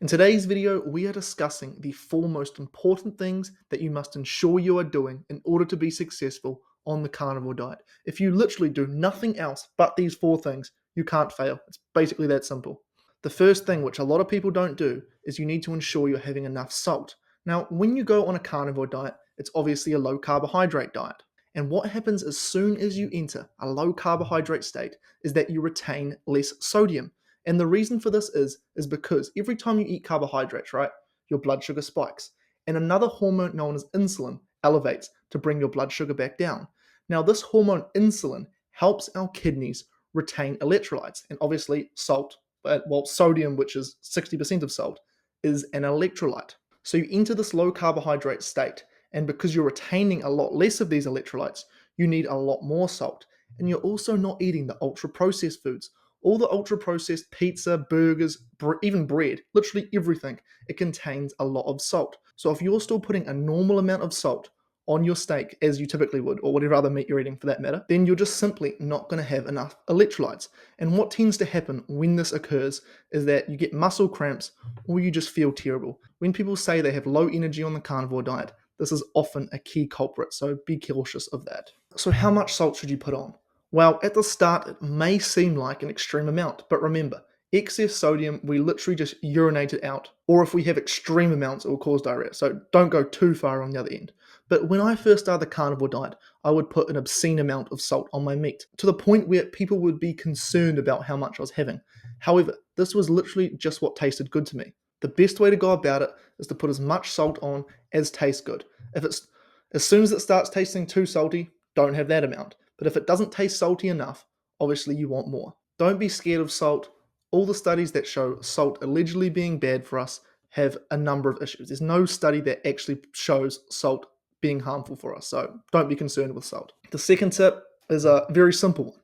In today's video, we are discussing the four most important things that you must ensure you are doing in order to be successful on the carnivore diet. If you literally do nothing else but these four things, you can't fail. It's basically that simple. The first thing, which a lot of people don't do, is you need to ensure you're having enough salt. Now, when you go on a carnivore diet, it's obviously a low carbohydrate diet. And what happens as soon as you enter a low carbohydrate state is that you retain less sodium. And the reason for this is because every time you eat carbohydrates, right, your blood sugar spikes. And another hormone known as insulin elevates to bring your blood sugar back down. Now, this hormone insulin helps our kidneys retain electrolytes, and obviously salt, well, sodium, which is 60% of salt, is an electrolyte. So you enter this low carbohydrate state, and because you're retaining a lot less of these electrolytes, you need a lot more salt. And you're also not eating the ultra processed foods. All the ultra processed pizza, burgers, even bread, literally everything, it contains a lot of salt. So if you're still putting a normal amount of salt on your steak as you typically would, or whatever other meat you're eating for that matter, then you're just simply not going to have enough electrolytes. And what tends to happen when this occurs is that you get muscle cramps or you just feel terrible. When people say they have low energy on the carnivore diet, this is often a key culprit, so be cautious of that. So how much salt should you put on? Well, at the start, it may seem like an extreme amount, but remember, excess sodium, we literally just urinate it out. Or if we have extreme amounts, it will cause diarrhea. So don't go too far on the other end. But when I first started the carnivore diet, I would put an obscene amount of salt on my meat to the point where people would be concerned about how much I was having. However, this was literally just what tasted good to me. The best way to go about it is to put as much salt on as tastes good. If it's as soon as it starts tasting too salty, don't have that amount. But if it doesn't taste salty enough, obviously you want more. Don't be scared of salt. All the studies that show salt allegedly being bad for us have a number of issues. There's no study that actually shows salt being harmful for us, so don't be concerned with salt. The second tip is a very simple one: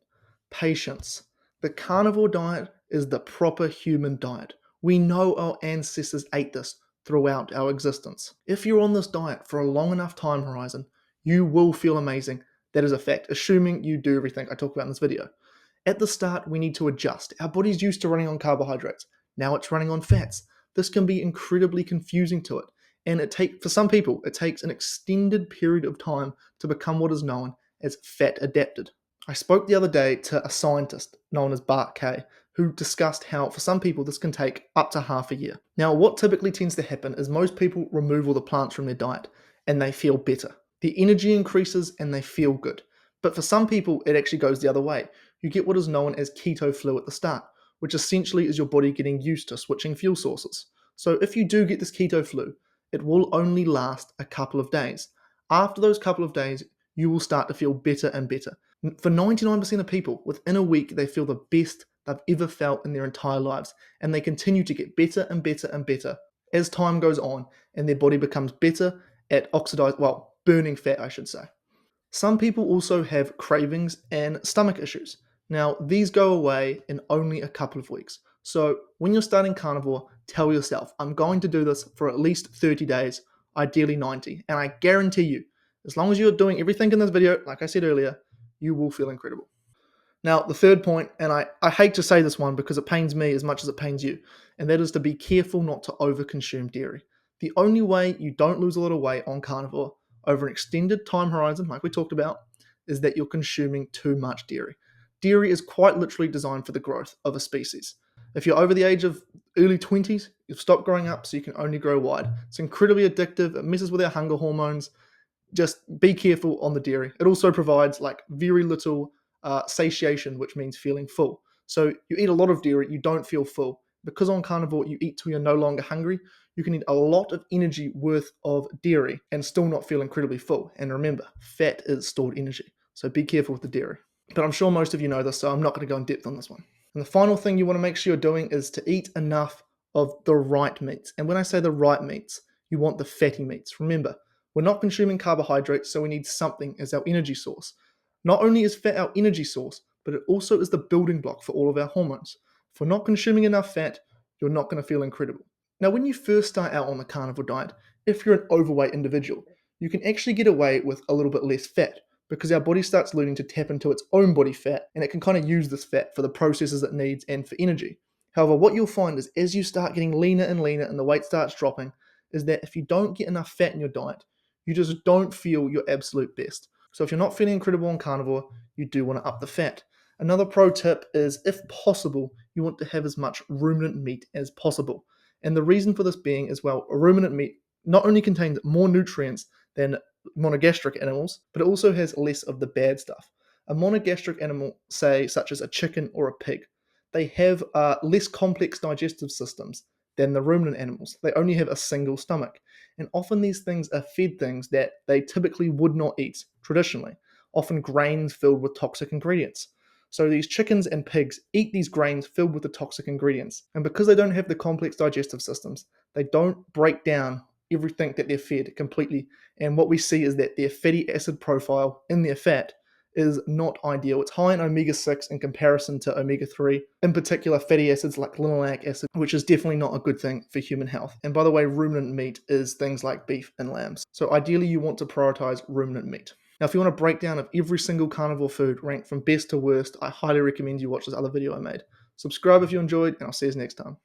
patience. The carnivore diet is the proper human diet. We know our ancestors ate this throughout our existence. If you're on this diet for a long enough time horizon, you will feel amazing. That is a fact, assuming you do everything I talk about in this video. At the start, we need to adjust. Our body's used to running on carbohydrates. Now it's running on fats. This can be incredibly confusing to it. And for some people, it takes an extended period of time to become what is known as fat adapted. I spoke the other day to a scientist known as Bart Kay, who discussed how for some people this can take up to half a year. Now, what typically tends to happen is most people remove all the plants from their diet and they feel better. The energy increases and they feel good. But for some people, it actually goes the other way. You get what is known as keto flu at the start, which essentially is your body getting used to switching fuel sources. So if you do get this keto flu, it will only last a couple of days. After those couple of days, you will start to feel better and better. For 99% of people, within a week, they feel the best they've ever felt in their entire lives, and they continue to get better and better and better as time goes on, and their body becomes better at burning fat, I should say. Some people also have cravings and stomach issues. Now, these go away in only a couple of weeks. So when you're starting carnivore, tell yourself, I'm going to do this for at least 30 days, ideally 90. And I guarantee you, as long as you're doing everything in this video, like I said earlier, you will feel incredible. Now, the third point, and I hate to say this one because it pains me as much as it pains you, and that is to be careful not to overconsume dairy. The only way you don't lose a lot of weight on carnivore over an extended time horizon, like we talked about, is that you're consuming too much dairy. Dairy is quite literally designed for the growth of a species. If you're over the age of early 20s, you've stopped growing up so you can only grow wide. It's incredibly addictive. It messes with our hunger hormones. Just be careful on the dairy. It also provides very little satiation, which means feeling full. So you eat a lot of dairy, you don't feel full. Because on carnivore, you eat till you're no longer hungry, you can eat a lot of energy worth of dairy and still not feel incredibly full. And remember, fat is stored energy. So be careful with the dairy. But I'm sure most of you know this, so I'm not going to go in depth on this one. And the final thing you want to make sure you're doing is to eat enough of the right meats. And when I say the right meats, you want the fatty meats. Remember, we're not consuming carbohydrates, so we need something as our energy source. Not only is fat our energy source, but it also is the building block for all of our hormones. If we're not consuming enough fat, you're not going to feel incredible. Now, when you first start out on the carnivore diet, if you're an overweight individual, you can actually get away with a little bit less fat because our body starts learning to tap into its own body fat, and it can kind of use this fat for the processes it needs and for energy. However, what you'll find is as you start getting leaner and leaner and the weight starts dropping, is that if you don't get enough fat in your diet, you just don't feel your absolute best. So if you're not feeling incredible on carnivore, you do want to up the fat. Another pro tip is, if possible, you want to have as much ruminant meat as possible. And the reason for this being is, well, ruminant meat not only contains more nutrients than monogastric animals, but it also has less of the bad stuff. A monogastric animal, say such as a chicken or a pig, they have less complex digestive systems than the ruminant animals. They only have a single stomach. And often these things are fed things that they typically would not eat traditionally, often grains filled with toxic ingredients. So these chickens and pigs eat these grains filled with the toxic ingredients. And because they don't have the complex digestive systems, they don't break down everything that they're fed completely. And what we see is that their fatty acid profile in their fat is not ideal. It's high in omega-6 in comparison to omega-3, in particular fatty acids like linoleic acid, which is definitely not a good thing for human health. And by the way, ruminant meat is things like beef and lambs. So ideally you want to prioritize ruminant meat. Now, if you want a breakdown of every single carnivore food ranked from best to worst, I highly recommend you watch this other video I made. Subscribe if you enjoyed, and I'll see you next time.